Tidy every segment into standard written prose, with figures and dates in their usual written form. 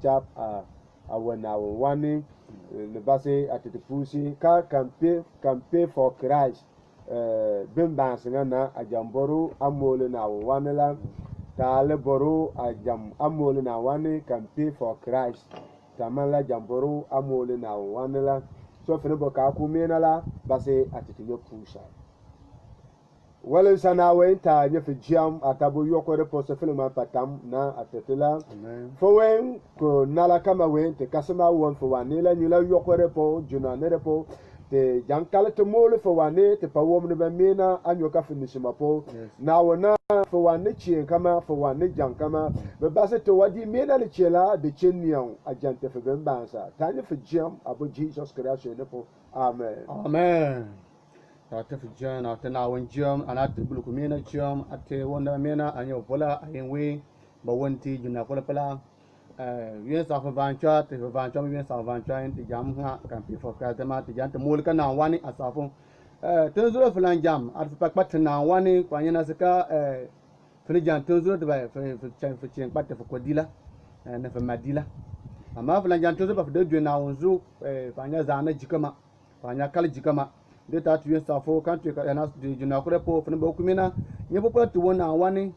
chap a wana wani ne base atete pusi ka campaign for Christ bin bansinga na ajamboru amole na wani la tale boru ajam amole na wani campaign for Christ tamala jamboru amole na wani la so fene boka ku mena la base atete yo pusa wala sana wenta nye fi jiam atabo yokore poso filma patam na atetela fo wen ko nala kama wente kasama won fo wanela nyula yokore po juna nere po te jankala te mole fo wane te pa wom ne ba mena anyoka finishima po na wona fo wane chien kama fo wane jankama be base to wadi mena le chela de chennion ajante fe ben bansa tanya fi jiam abo Jesus Christ ne po amen ate fi jan ate na wan jam anate bulu ko mena jam ate wonda mena anyo bola ayenwe ba wonti juna ko pala yen sa fa vancha te vancha yen sa vancha en ti jam ha kan pi fo ka ma ti jan te mul ka na wani asafo te zuro flan jam at fa pat na wani kwa nyana saka fili jan te zuro de ba fa chen pat fa ko dila na fa madila amma flan jan te zuro ba fa de na wonzu fa nya zana jikama fa nya kal jikama de ta tuye safo kan tuye ka na de juna ko repo fene bo kumina nye popo tu wona wani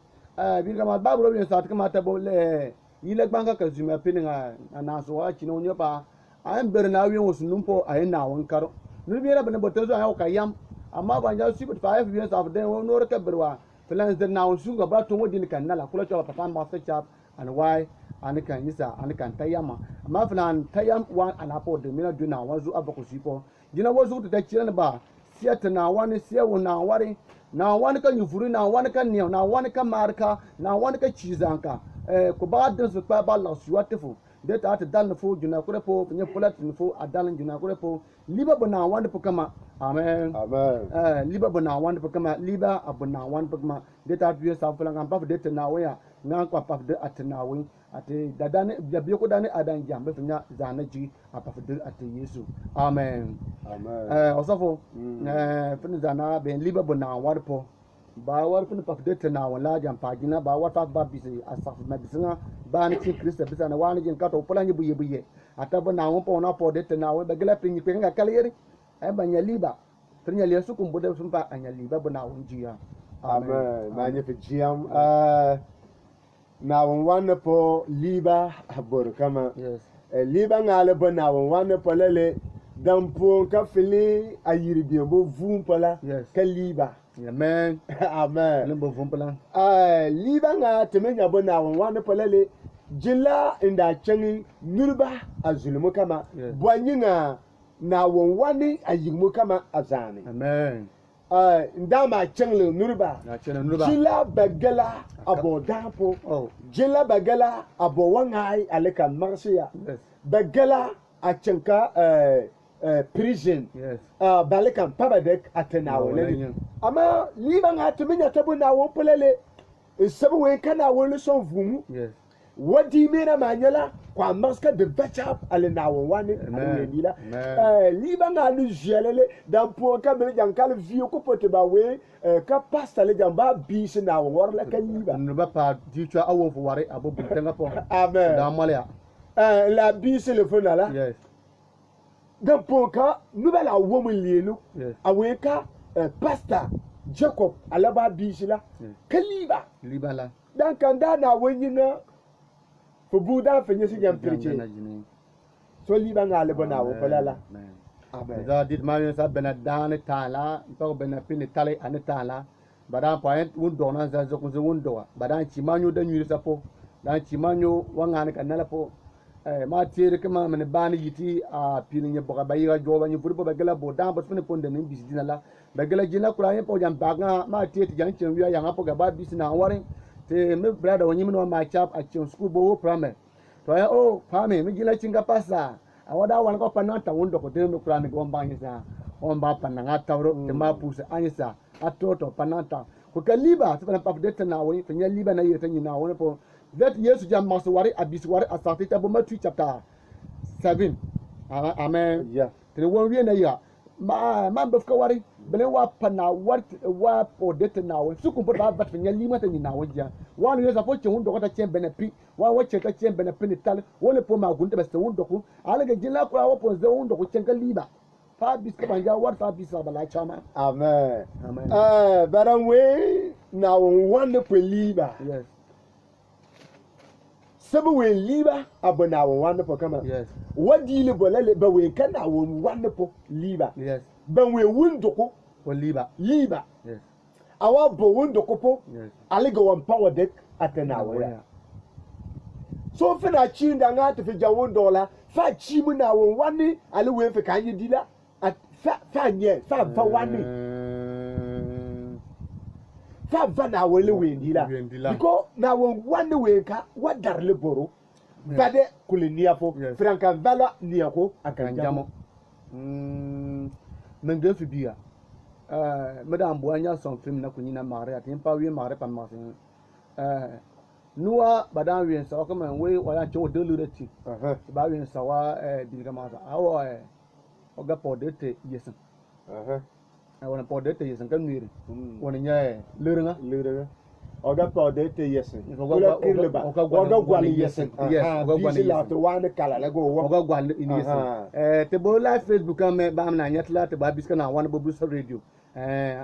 bi ka ma babro bi sa ta ma ta bo le yile gbanga ka zuma pininga na so wa chino nyo pa an ber na wi wosu numpo ay na won karo nu bi ra bane bo tezo ay ka yam amma ba ja sibit 5 bi sa de won no ka berwa filan zir na wosu ga ba to wodi kan nala kula cho pa ma fa chap and why an kan yisa an kan tayama amma filan tayam wan anapo de mina du na wazu abako sipo jina wazu ta kira ba siya ta na wani siya na wari na wani kan yufuri na wani kan niyo na wani kan marka na wani kan cizanka ko ba dan su pa ba la suwa tefu de ta ta dan fu jina kure po nye polat fu adan jina kure po liba bana wani po kama amen liba bana wani po kama liba abuna wani po kama de ta biyo sa fulan kan pa de ta na waya na kwa pa de atnawi ate dadane biyo ko dane adan jambe funya zanaji apa de ate Yesu amen osafo fini zana ben liba bana wani po ba war fini pa de ta na wala jam pagina ba war pa ba bisi asaf na bisinga ba ni ci Kristo bisa na wani jin kato pulan yi buye ata bana won po na po de ta na we be gela pinyi pe nga kalyeri banya liba trinya le su kumbude sun pa anya liba bana won jiya amen manye fi jiam na won wan po liba abor kama liba ngale bo na won wan po lele dan po ka fili ayiri bi bo vum pala ka liba amen amen le bo vum pala liba nga temenya bo na won wan po lele jilla inda changi nurba azulmu kama bwanyinga na won wani ayigmu kama azani amen ndama chengle nurba jila bagala abo dapo jila bagala abo wangai aleka marsiya bagala achenka prison baleka pabadek atenawole ama liba nga tuminya tabu na won polele sabu wen kana won so vumu wadi mena manyala kwa maska de bachap ale na wani alila liba nga lu jelele dan po ka be jankal vie ko pote ba we ka pasta le jamba bis na wor la ka liba no ba pa di twa awo fo ware abo bultenga po amen da malia la bis le fona la dan po ka nu ba la wo mun lienu awe ka pasta Jacob alaba bis la ka liba la dan kan da na wonyina fo buda fenye si jam preche so liba ngale bona wo falala amen da dit ma sa bena dan tala to bena pin tale an tala badan point won dona za zo ko won do badan ci manyo da nyuri sapo dan ci manyo wanga ne kanala po ma tere kama men bani yiti a pilin ye boka bayira joba ni furbo bagala bo dan bas fene ponde ni bisidina la bagala jina kula ye po jam baga ma tete jan chen wiya yang apo ga ba bisina warin te me brother wonyi no ma chap a chen school bo prame to ya fami mi jila chinga pasa awada wan ko pananta wondo ko te me kula ni ko mbanye sa on ba pananga tawro te ma pusa anyisa atoto pananta ko kaliba te pa de na woni fenya liba na yeta ni na woni po that Yesu jam maswari abiswari asafti ta bo Matthew chapter 7 amen te won wi na ya ma bafka wari bele wa pana wa po de na woni su ko ba fenya lima te ni na woni wa ni sa po che wundo ko ta chen benepi wa che ta chen benepi ni tal wole po ma gunde be se wundo ko ala ga jila ko wa po ze wundo ko chen ka liba fa bis ka banja war fa bis ba la chama Amen. Amen. But we now one po liba. Yes. Sabu we liba abona one po kama. Yes. What deal bolale ba we kana one po liba. Yes. Ban we wundo ko For liba. liba. Yes. Awa bo wundo ko po. Yes. Aliga one power deck atena we. So fe na chi ndanga te fe jawo dola fa chi mu na won wani ale we fe kan yi dila at fa nye fa wani fa na wele we dila because na won wani we ka wadar le boro fa de kulinia fo franka vala niako akanjamo Nangde fi biya madam buanya son film na kunyina mare atin pa wi mare pa ma nuwa badan wi sa ko man we wala cho de lu reti ba wi sa wa bi ga ma sa awo o ga po de te yesen wona po de te yesen kan miri wona nya leringa o ga po de te yesen kula kirle ba o ga gwali yesen yes o ga gwali la to wane kala la go o ga gwali in yesen te bo live Facebook am ba am na nyatla te ba biska na wan bo brusa radio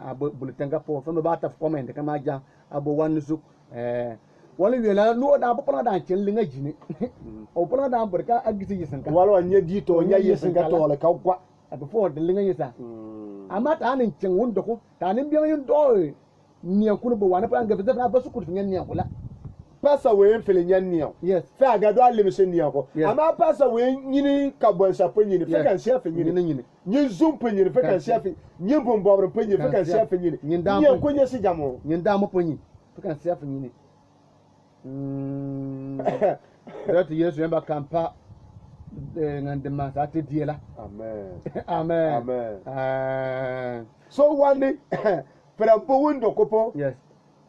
abo bulletin ga po fa ba ta comment ka ma ja abo wan su wala wela no da ba pala da chen linga jini o pala da barka agisi yesen ka wala nya di to nya yesen ka to la ka kwa abo fo de linga yesa amma ta nin chen wundo ko ta nin biyan yin do ni akunu bo wana pa ngafe da ba su ku tin ni akula pasa we fele nya ni o yes fa ga do ale mise ni ko amma pasa we nyini ka bon sa pe nyini fe kan chef nyini nyi zoom pe nyini fe kan chef nyi bom bobro pe nyini fe kan chef nyini nyi ko nya si jamo nyi nda mo pe nyini fe kan chef nyini that yesu yamba kampa ngande ma sa te diela amen amen so one perampo wundo kopo yes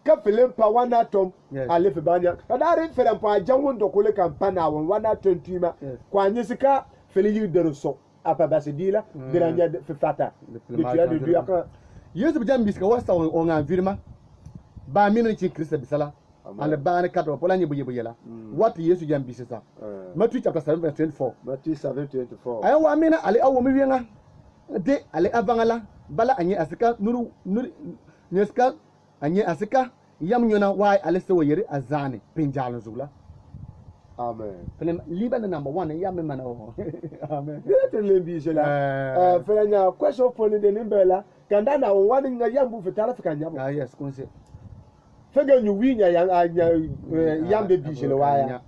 ka filim pa wana tom yes ale fe banya kadari filim pa jan wundo kole kampana won wana tontuma kwa nyisika fili yu deruso apa basidila diranya fe fata de tu de du aka yesu bijam biska wasa on environment ba minin ci Christ bisala ale bani kato pola nyi buye buye la what yesu jam bisisa Matthew chapter 7 verse 24 Matthew 7:24 ayo wa mina ale awo mi wienga de ale avangala bala anye asika nuru nyeska anye asika yam nyona wa ale se woyere azane pinjalo zula amen film liban number 1 yam mana o amen dete lembi jela franya question for de nimbela kanda na wani nga yambu fitala fikanya ah yes kunse fega nyu winya yambe bijele waya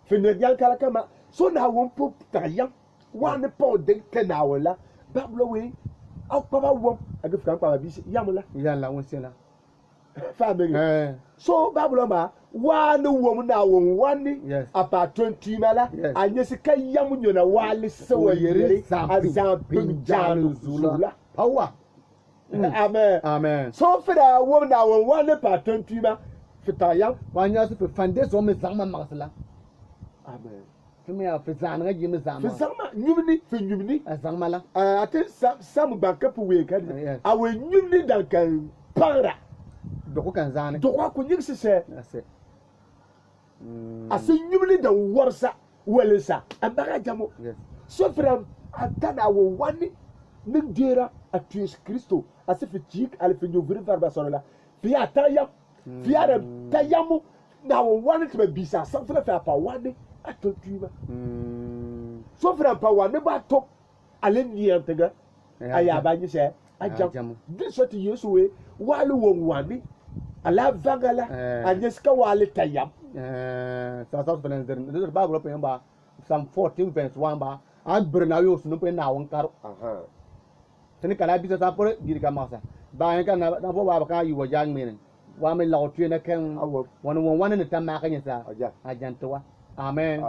fene yan kala kama so na won pop tayam wan po de tenawala bablo we au papa wom age fika papa bi yamula yalla won sela family so bablo ma wan wom na won wani apa 20 mala anyesi kayam nyona wali sewayere azam pinjalo zula power amen so fida wom na won wani pa 20 ma fitayam wanya su fande so me zama masala amen kimi ya fizana ga mi zama fizama nyumni azama la ate sam backup we ka awe nyumni dan kan para doko kan zane doko ko nyigsi se ase ase nyumni dan warsa welesa ambaga jamo so from atana wo wani ning dera atues Kristo ase fitik ale fi nyovri farba sonola fi ataya fi ara tayamu na wo wani to bisa san fa fa pa wani atotuma so from pa wani ba top ale niantega aya ba nyi se ajam this what yesu we walu won wani ala vagala anyeska wali tayam sa fenen der bible pe ba Psalm 14 verse 1 ba an brna yo sunu pe na won karo tini kala bisa sa por girka masa ba yan kan na bo ba ka yi wajang men wa me law tue na kan won ne tamma kan yasa ajan to wa amen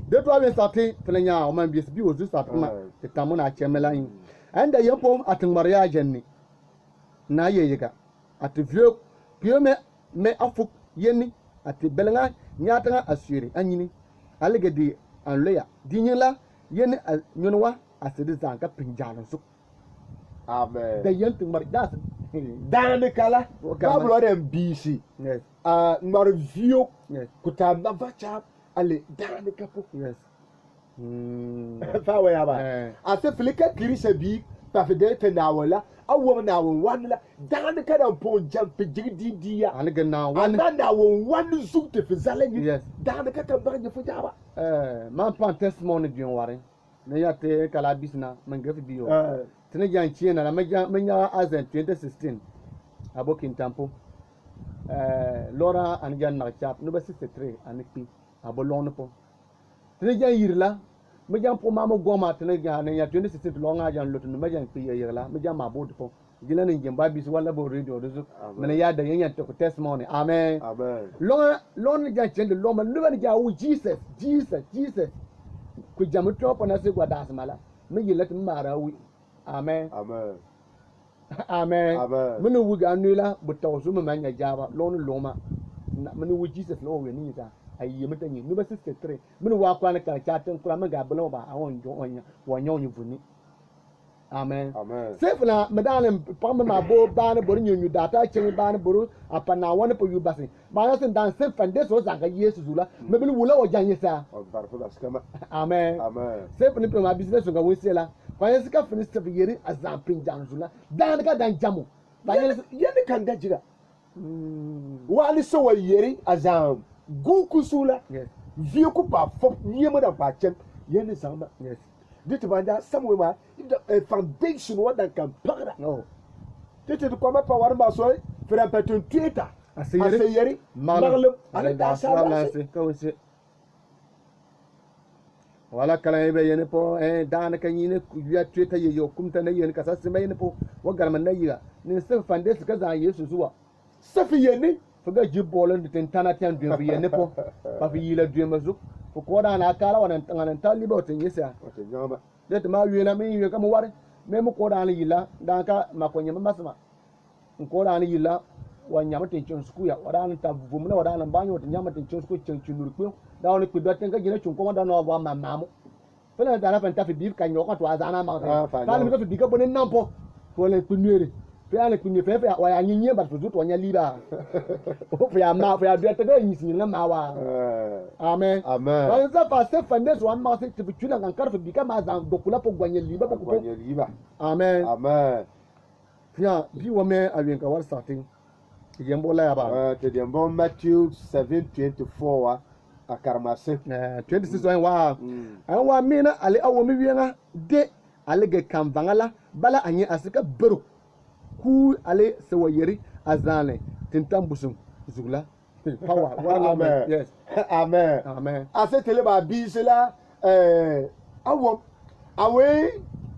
de to ben sati plenya o man bi o zu sati ma te tamuna chemela yin anda yapo atin mariya janni na yeyega ati vio pio me afuk yeni ati belenga nyata asiri anyini alegedi anleya dinyela yeni nyonwa asidi zanka pinjalo su amen da yantin mar das dan kala Bablo dem BC Yes. Mar vio Yes. kuta na vacha ale dan kapo Yes. fa wa ya ba ase filika kirisa bi pa fede te na wala awom na won wan la dan ka dan po jam pe jigdi dia And again now one. na won wan zu te fizale ni Yes. dan ka tan ba je fu jaba Man pan testimony during warring. Na ya te kala bisna man gafi biyo. eh Tene jan chiena na menya as in 2016. Abokin tampo. Laura and jan na chap no 63 and pi abolon po. Tene jan yirla me jan po mama goma tene jan na ya 2016 longa jan lotu me jan pi yirla me jan mabod po. Gila ni jemba bis wala bo radio rezo. Me ya da yan to testimony. Amen. amen Lon jan chen de loma no ni ja wu Jesus. Ku jamu trop na se gwada asmala. Me yila mara wi. Amen. amen Amen. Amen. Minu wuga anula butaw su manya jaba lonu loma. Minu wu Jesus lo we ni ta. Ayi meta ni no 63. Minu wa kwa na ka chaten kula ma ga bolo ba awon jo onya wonyo nyu vuni. Amen. amen Safe na medane pamba ma bo ba na boru nyu data chen ba na boru apana wona po yu basi. Ba na sen dan sen fande so zanga Yesu zula. Mebili wula o janye sa. o barfo da skama Amen. amen Safe ni pe ma business nga wesela. Kwanye sika finiste fi yeri azampin janzula. Dan ka dan jamu. yeni kan da jira wani so wa yeri azam gu kusula Yes. vie ku pa fo yema da pa chen yeni sama Yes. dit banda samwe ma the foundation what that can pagra No. dit de kwama pa war ma so fera patun tueta aseyeri maglum ala da sala wala kala ebe yene po dana kan yine ya tueta ye yo kumta na yene kasa sima yene po wa garman na yiga ni se fande su kaza Yesu zuwa safi yeni fuga jibbolan de tana tan dun fi yene po pa fi yila dun mazuk fu ko da na kala wannan tanganan talibo tin yesa wata nyama det ma yena mi yiga kam ware me mu ko da na yila dan ka ma ko nyama masma ko da na yila wa nyama tin chon sku ya wa da na ta vumna wa da na banyo tin nyama tin chon sku chen chunur ku da woni ku doten ka gina chun ko da no wa mamamu fela da na fanta fi bif kan yo ka to azana ma ka mi ka fi bika bonen nampo ko le kunere fe ale kunye fe wa ya nyinye ba tuzu to nya liba o fe ya ma fe ya doten ka yisi na ma wa amen amen wa za pa se fande so amma se ti chuna kan kar fi bika ma za dokula po gwanye liba ko kwanye riba amen amen fia bi wo me awen ka war starting yembo la ya ba te dembo Matthew 7:24 wa akarmase 26 wa an wa mina ali awo mi wianga de ali ge kan bangala bala anye asika bero ku ali se wayeri azane tintam busum zugla power amen yes amen amen ase tele ba bisela awom awe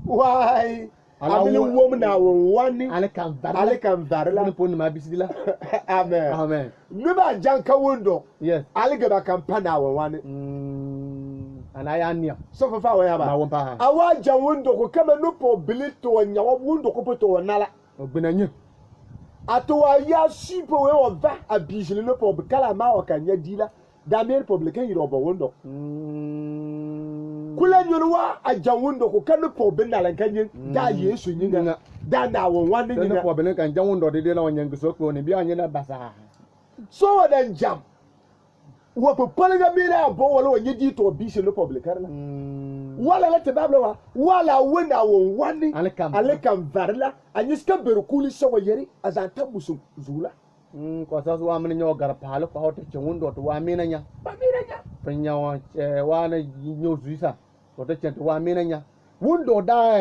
why amini wom na woni ali kan varla ni pon ma bisidila amen amen nuba janka wondo yes ali ge ba kampana woni ana ya nia so fa wa ya ba ba won pa awa jan wondo ko kama no po bilito nyawo wondo ko poto nala ogbinanye ato wa ya sipo we ova abisile no po kala ma o kanya dila da me republican yiro bo wondo kula nyurwa ajan wondo ko kanu po binala kanye da Yesu nyinga da na won wani ne nyinga po belen kan janwo ndo de na wanyen so ko ne bi anye na basa so wadan jam wo po palaga mira bo wala wonye di to bisile republican la wala la tababla wa wala wona won wani alekam varla anyiska berkuli so yeri azanta musum zula ko sa wa min nyo gar palo ko hoto chungun do to wa mina nya penya wa wa na nyo zuisa to to chen to wa mina nya wundo da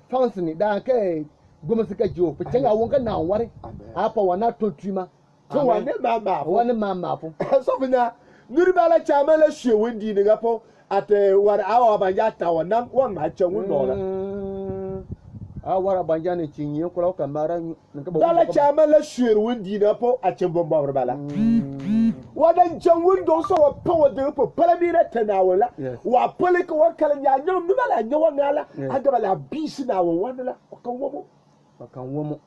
fans ni da ke gomasika jo penya won ka na ware apa wa na to trima to wa ne mama fu so bina nuribala chama la shewendi ni gapo ate war awa banja ta wannan wan ma chen la a wara banja ne cinye kula kamara nka ba dala chama la shewendi na po a chen bomba bala wadan chen windo so wa po de po palamira tanawala wa polik wa kala nya nyom nubala nyawa ngala aga bala bisi na wonla kan womo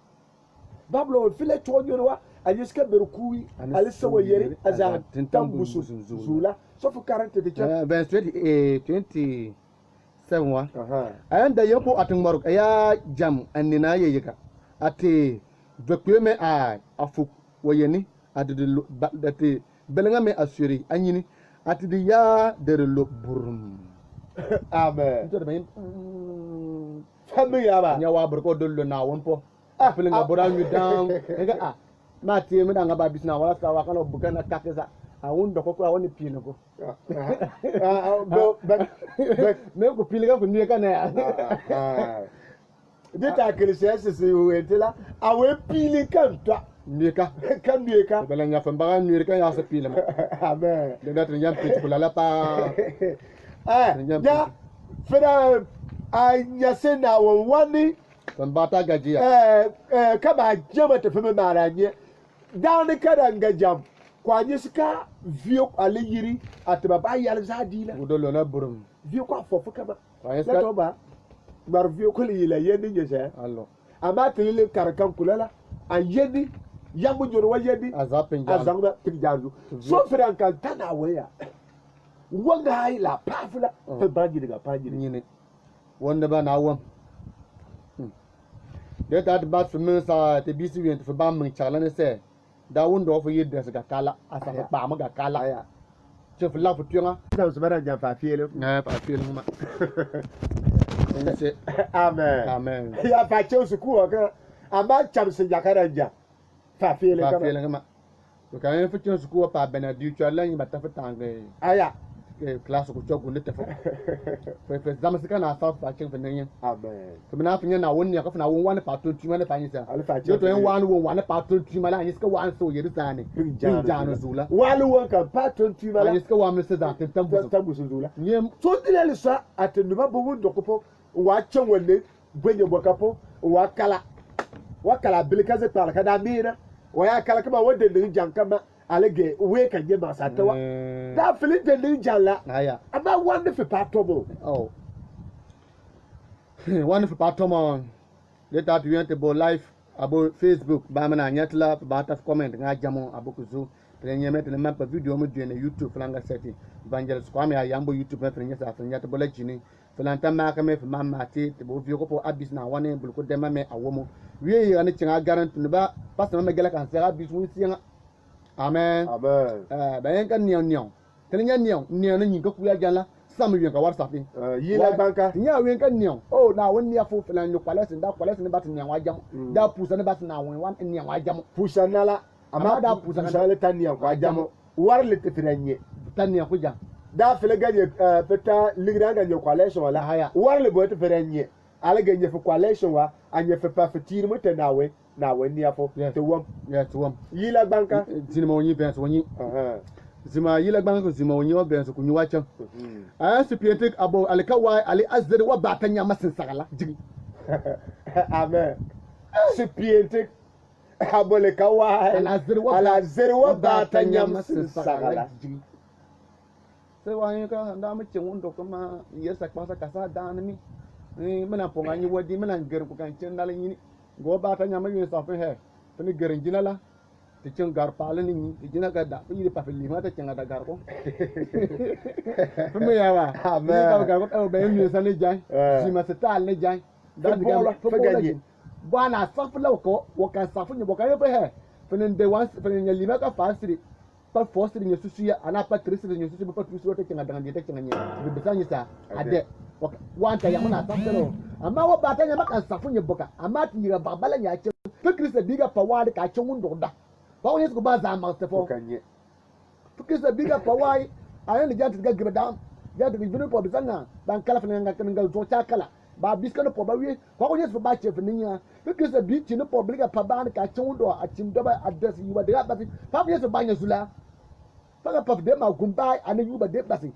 bablo file tonyo wa ayiska berkuwi alisa wa yeri aza tambusu zula so fu 40 de cha verse 27 wa anda yako atin maruk ya jam annina yeyika ate de que me a afu woyeni adede belenga me assurer anyini atidi ya de lo burum Amen. to de ben Family aba. nya wa burko dollo na wonpo pelenga bora nyu down nga ma tie me danga ba bisna wala ska wa kana bugana kakeza a won do ko ko woni pino ko me ko pilinga ko ni kana ya Dita Christians si wetela awe pili kan toi Mieka. kan mieka. Bela nya famba Mieka ya sa pila ma. Amen. De dat nya pit ko la pa. Ya fera anya sena wani Famba ta gajiya. kama jama ta fama maranye dan kada ngajam kwanye sika vio ale yiri ataba ba yal zadila Udolo na burum. vio kwa fofu kama Kwanye la to ba bar vio ko yila yedi nyese Allo. ama tilile karakan kulala a yedi yangu joro wa yedi Azapin jan. azanga tijandu so fera kan tana waya wanga hai la pafula ta baji daga paji Nyine. Wonda ba na won. De dat ba su min sa te bisi wen te ba min chala ne se. Da won do fo yedda ga kala asa Aya. ba ma ga kala. aya Che fu la fu tuanga. dan su bara jan fa fiele Na pa fil ma. Se amen amen. ya fa ce su kuwa ka amma chamsin jakara ja fa fiele Ba kama fil ma. To kan fu tun su ko pa benedict ala ni ba ta fa tangue. aya Classe ko chogu ne te fa. Fe zama sika na fa fa chen fa nyen. amen To na fa nyen na won ne ka fa na won wan pa to tu ma ne fa nyen sa. ali fa ce Yo to en wan won wan pa to tu ma la nyen ska wan so yeri zane. Jano zula. wali won kan pa ton tu mala Nyen ska wan me se da ten tambu. tambu su zula Nyen so dilali sa atenuma bo won dokopo wa chen wanne gwenye bokapo wa kala bilikaze tala kada mina wa ya kala kama wanda ni jankama alege we kan je ma satawa da filin da ni jalla aya. amma wanda fi patobo Oh. One for Patomo. Let that you to live about Facebook. Bamana Nyatla, Bata comment, Najamo, Abukuzu. Then you met in a map of video on YouTube, Flanga Setting. Evangelist Kwame, Yambo YouTube, Reference after Yatabolagini. Filanta Makame, Mamma Tate, the Bovioko Abyss now, one name, Bulko Demame, a woman. We are anything I guarantee the bar. Pastor Megala can say Abyss with you. Amen. amen Bayanka Nyon. Telling you, near Nikokuya Jala. Some of you can WhatsApp me. yila banka Nya we kan nion. Oh na won nia fo fela nyo kwales nda bat nya wajam. Da pusa ne bat na won wan nya wajam. pusanala amma da pusale tania kwa jamo war le tefranye Tan nya ko jam. da fele ganye peta ligra ganye kwalation wala Haya. war le bo tefranye ala ganye fi kwalation wa anye fi pa fitir mu nawe ni afo Yes. te wom Yeah to wam. yila banka Zima woni ben so woni. aha Zima yila ban ko zima woni ben so kunyu wacham. Spirit abo alikawa ali azri wa batanya masin sagala. Jigi. amen sipiente abole kawa ala zerwa batanya masin sagala jigi. Se wani ka nda mu cin wando kuma yesa kwasa kasa da ni. Muna ponga ni wadi muna gar ku kan cin dalin ni. Go batanya ma yin safin he. Tani garin jinala. Ti cin gar palin ni ti jina ga da yi pa fili ma ta cin da gar ko. Fumu yawa. Amen. Ka gar ko be ni sa ne jai. Si ma sta ne jai. Da diga Faganye. Bwana safu la ko wo kan safu ni bo kan yo pe he. Finin de wan finin ya lima ka fasiri. Pa fosiri ni susu ya ana pa trisiri ni susu pa tusu ta cin da ngi ta cin ni. Bi bisanyi sa ade. Wanta ya muna safu amma wa batanya maka safu ni boka amma ti ga babala ya ce fikri biga pa wari ka cin wundo da. Ba wani su ba za ma safo. kanye Fikri biga pa wai ayan da ta ga giba da ya ta binu po bisanga ban kala fina nga kan ga to ta kala ba biska po ba wi ko wani su ba ce finin ya fikri bi ci ni po biga pa ba ka cin wundo a cin da ba address yi wa da ba fi fa wani su ba nya zula fa pa de ma gumba an yi ba de ba si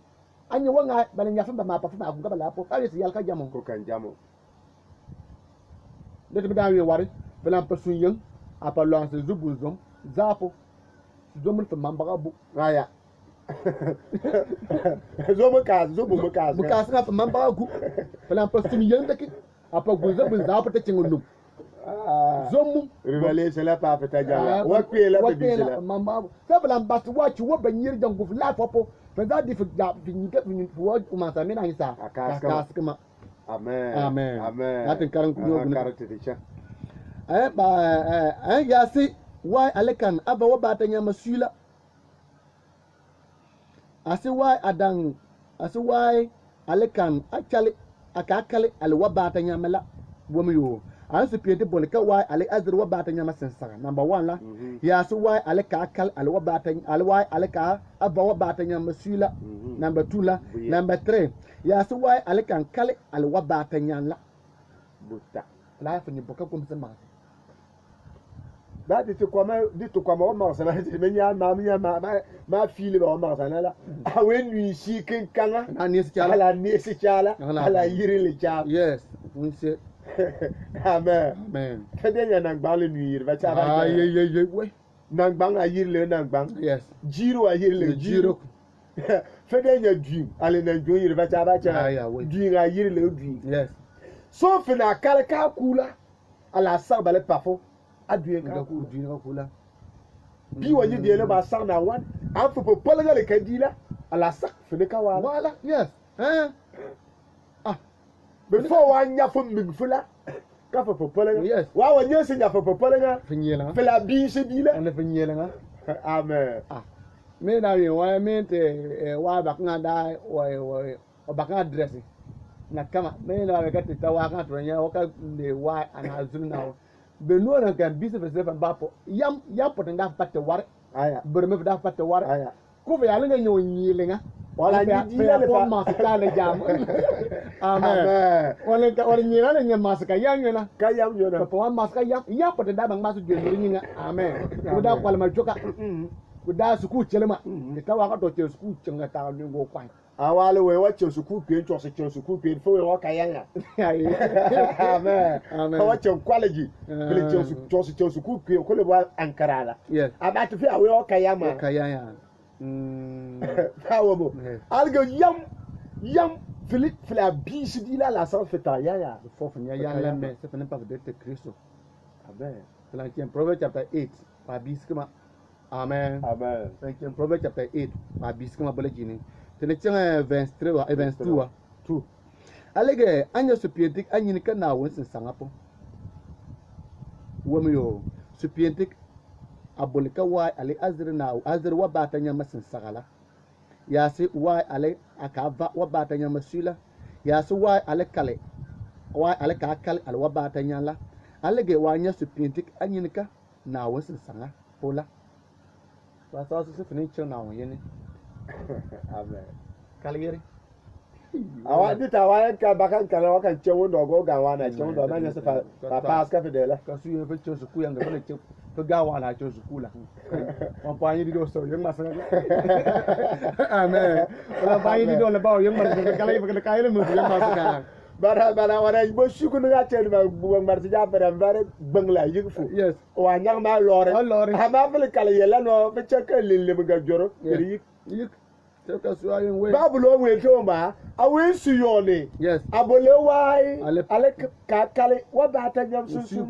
an yi wanga balin ya fa ba ma pa fa ma gumba la po fa su yalka jamo ko kan jamo de bi dawe wari filan pasun yin a palon se zubu zum zapo zumul fa mamba bu aya zo mu ka buka suna fa mamba gu filan pasun yin da ki a pa gu zabu zapo ta cin num zomu revelation la pa feta jala wa kwe la be jala mamba sa filan basu wa ci wa banyir jan gu la fopo fa za di fi da fi ni ka fi wa uma sa mina hisa Aka kuma amen Amen. amen Natin karang kuno karate de cha ya si why alekan aba wa bata nyama sula asi why adang asi why alekan akali akakali al wa bata nyama la womi yo an su piente bol ka why ale azr wa bata nyama sensara number 1 la ya si why aleka akal al wa bata al why aleka aba wa bata nyama sula number 2 la number 3 ya si why alekan kali al wa bata nyama buta la fa ni boka kum sama ba di to kwama o ma sana ti me nya ma fili ba o ma sana la a we nu shi kin kanga na ni si chala ala ni si chala ala yiri le cha yes we say amen fede nya na gbale nu yiri ba cha ba ye we na gbang a yiri le na gbang yes jiro a yiri le jiro fede nya dwim ale na jo yiri ba cha ba cha dwim a yiri le dwim yes so fina kala ka kula ala sa bale pafo adue ka kula bi wani de le ba sa na wan an fu popolga le kadila ala sa fina ka wala yes before wan nya fu migfula ka fu popolga yes wa wani se nya fu popolga finyela fila bi se dila ana finyela nga amen me na ye wa me te wa ba nga da o ba nga dress na kama me na ba ka te ta wa ka to nya o ka le wa ana zun na be no na kan bi se fe fa bapo yam potenga patte war aya berme da patte war aya ko fe yalla nga nyo nyilinga wala ni dila le fa ma ka le jam amen wala nyira le nyama ska yanyo na ka yam yo na pa wa ma ska yam potenga bang ma su je nyinga amen ko da kwal ma joka ko da su ku chelema ta wa ka to che su ku chenga ta ni go kwan awale we wa che su ku pe ncho se che su ku pe fo we wa ka yanya amen wa che kwaleji bele che su ku pe ko le wa ankara la yes abatu fi awe wa ka yama ka yanya tawo mo algo yam fila bisi dila la san feta yaya fo fanya yalla me se fene pa de Cristo amen like in Proverbs chapter 8 pa biskuma amen like in Proverbs chapter 8 pa biskuma bole jini tene chenga verse 3 wa verse 2 wa 2 alege anya supietik anyini kana won sin sangapo womiyo supietik abolika wa ale azri wa batanya masin sagala ya si wa ale akava wa batanya masula ya si wa ale kale wa ale ka kale al wa batanya la alege wa anya supietik anyini ka na won sin sanga pola wa sa su fini chen na won yene amen kaligeri awa dita wa ka bakan kala wa kan chewo ndo go ga wa na chewo ndo na nyasa pa pas ka fidela ka su ye fe chosu ku yanga fe che fe ga wa na chosu ku la on pa yi do so yeng masanga amen wala pa yi do le ba yeng masanga kala yi fe ka ile mu yeng masanga bara wara bo shuku nga chen ba bu mar ja bara bare bangla yigfu yes wa nyang ma lore ha ma fele kala yela no fe cheka lille mu ga joro yik ka su ayin we babulo we to ma awe su yone yes abole wai ale ka kale wa ba ta nyam su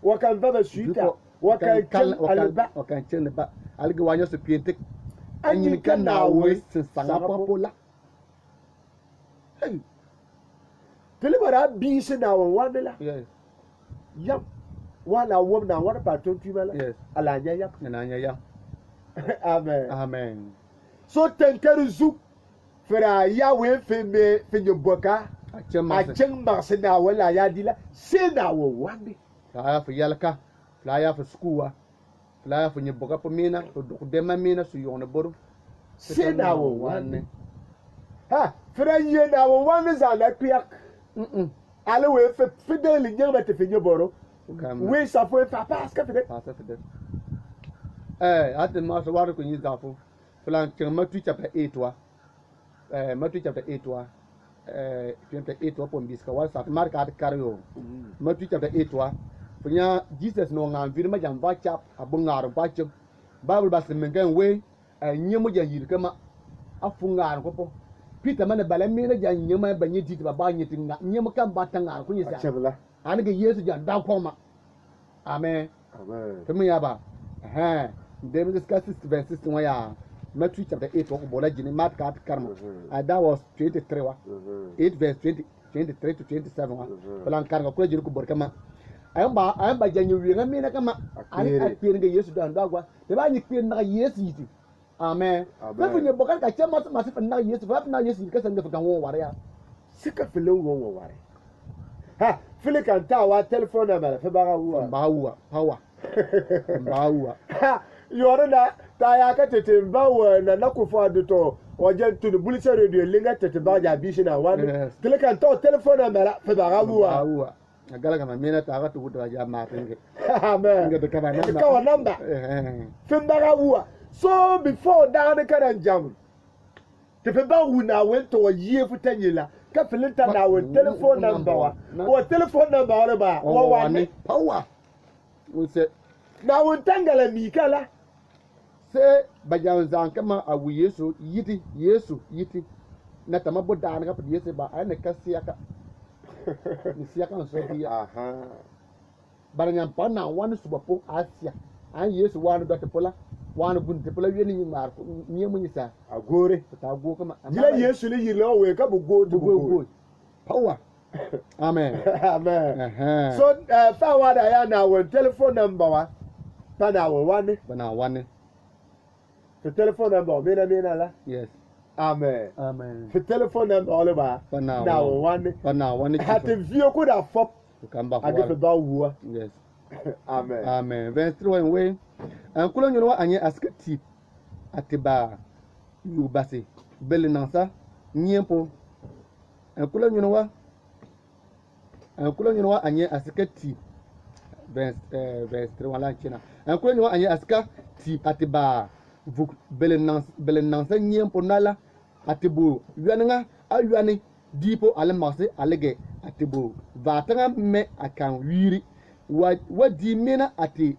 wa kan ba suita wa kan chen alba wa kan chen ba alge wa nyasu piente anyin kan na we sin sanga popola hey telebara bi se na wa la yes yam wala wom na wa pa to tu mala yes ala nya yam na nya yam amen so tenteru fera ya we feme fenye boka a chen marsena wala ya dila se na wo wande ya fa yalka la ya fa skuwa la ya fa nye boka po mina to de ma mina su yone boru se na wo wande ha fera ye na wo wande za na piak ale we fe fideli nyama te fenye boro we sa fo fa pas ka fide atin ma so waru ko nyi gafo plan chen Matthieu chapter 8 wa Matthieu chapter 8 wa chapter 8 wa pombiska wa sa mark at karyo Matthieu chapter 8 wa punya Jesus no ngam virma jam va chap abungar ba chum Bible bas mengen we nyemu jan yir kama afungar ko po Peter man bala me na jan nyema ba nyi dit ba nyi tinga nyemu kan ba tangar ko nyisa an ga Yesu jan da ko ma amen tumi ya ba David discuss verse 6 wa ya Matthew chapter 8 wa bola jini Mark kat karma that was 23 wa 8 verse 23 to 27 wa plan karga ko jini ko bor kama ayamba janyu wi ngamina kama ani Akpiri. akpiri nge Yesu dan dagwa te ba ni kpiri na Yesu yiti amen Amen. fa fu bokal ka chama ma se fa na Yesu fa na Yesu ka sanga fa kan wo ware ya sika fele wo ware ha fele kan ta wa telephone number fe baga wa bawa power bawa ha yoro na ta ya ka tete bawa na ku fa do to wajen tun bulse radio linga tete ba ja bishi na wani Yes. fele kan ta telephone number fe baga wa bawa agala kama mina ta ga tu da ja ma tinge amen Inga ka ba number. ka wa number fe baga wa so before down kan jam te fe ba wu na wen to ye futanyela ka fele ta na wen telephone number wa telephone number wa ba wa wani power we say na wun tangala mikala sai bajan zan kama abu Yesu yiti na tama boda na ka Yesu ba ai ne ka siya ka ni siya kan so biya aha baranyam pa na wani subapo asia an Yesu wani da tepola wani bun tepola wi ni mar ni mu ni sa agore ta go kama jila Yesu le yiro we ka bu go to go power amen amen so fa wa da ya na won telephone number wa pa na won wani the telephone number mena la yes amen amen the telephone number all ba Pa na won wani ha te vio ko da fop kan ba ade fe ba wuwa yes amen amen verse 3 we an kulo nyono anye askati atiba yu basi bele nansa nyempo an kulo nyono anye askati verse 3 wala china an kulo nyono anye askati atiba vuk bele nansa nyempo nala atibu yuananga ayuani dipo ale marse alege atibu vatanga me akan wiri wa dimena ati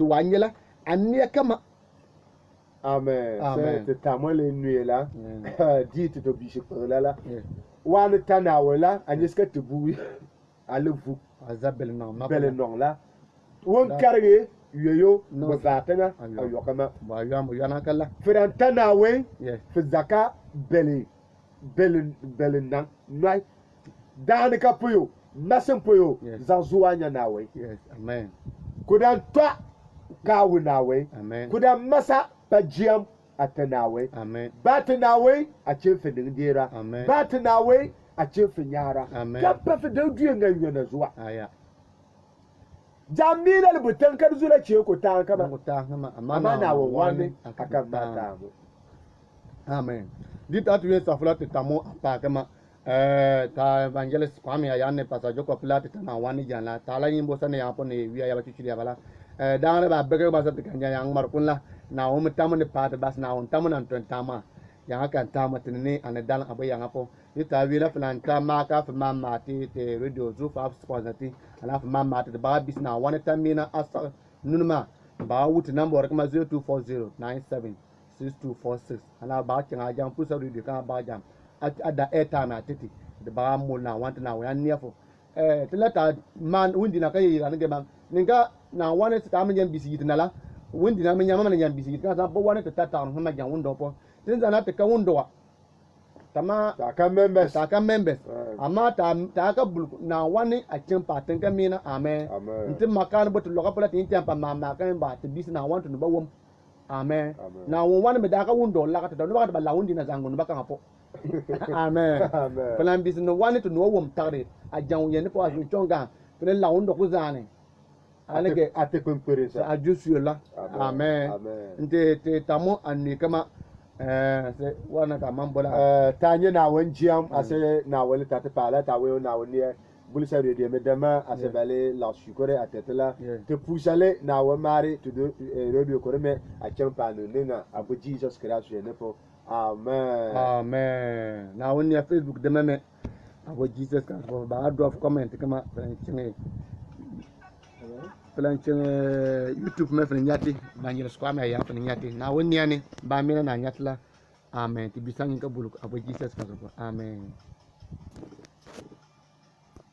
wanyela ania kama amen Amen. c'est tamole nuela dit to bishi la yeah. wan tana wala anyiska te buwi ale vu azabel na bele nong la won karge yeyo No. bo zatanga Ayo. ayokama ba yamu yana kala firan tana we yes fi zaka bele nang noi dan ka puyo nasin puyo Yes. za zuwa nya na we yes amen kudan twa kawu na we amen kudan masa pajiam atana we amen bata na we a ce fidin dera Amen. bata na we a ce fin yara Amen. kabba fidin duyan ganyo na zuwa aya jamila lubutan kar zura ce ko ta kama makuta kama amma na wani akan mata mu amen dit atu ye safula te tamo apa kama ta evangelist kwame ya ne pasa joko plate ta na wani jana ta la yimbo sane ya pone wiya ya bachichi ya bala dan ba bege ba sa te kanya yang mar kunla na o mutamu ne pat bas na on tamu nan tama yang kan tama tinne an dal abu yang apo ita wi la plan ta ma ka fa mama ti te radio zu fa sponsati ala fa mama te ba bis na wani tamina asa nunuma ba wuti number kama 0240976246 ana ba kin a jam pusa radio kan ba jam ada airtime atiti de ba mo na want na wa niafo tilata man windi na kai ran ge man ninga na wani ta mun jam bisi yitinala windi na mun yamma na jam bisi yitinala sa bo wani ta ta on ma jam wundo po tin zana ta kan wundo wa tama ta kan members ta kan members Right. amma ta ka bul na wani a cin patin kan mina amen Amen. ntin makan botu loka pala tin tan pa ma kan ba ta bisi na want no ba wom amen Amen. na wani me da ka wundo la ka ta no ba ta la wundi na zango no ba kan apo amen Amen. falan bis no wani to no wom tagre a jan yen po asu chonga falan la wundo ku zane alege ate kwempere sa a jusu la Amen. amen Amen. nte te tamo anni kama se wana ka mambola ta nye na wan jiam ase na wali ta te pala ta we na wani bulsa radio me dama ase Yeah. bale la shukore atetela Yeah. te pusale na wa mari to do radio kore me a champa no ninga abu Jesus Christ ye ne po amen amen na wani ya facebook de meme abo jesus kan ba drop comment kama planching youtube me fene nyati bangel squad me ya fene nyati na wani yani ba mina na nyatla amen ti bisangi ka bulu abo jesus kan amen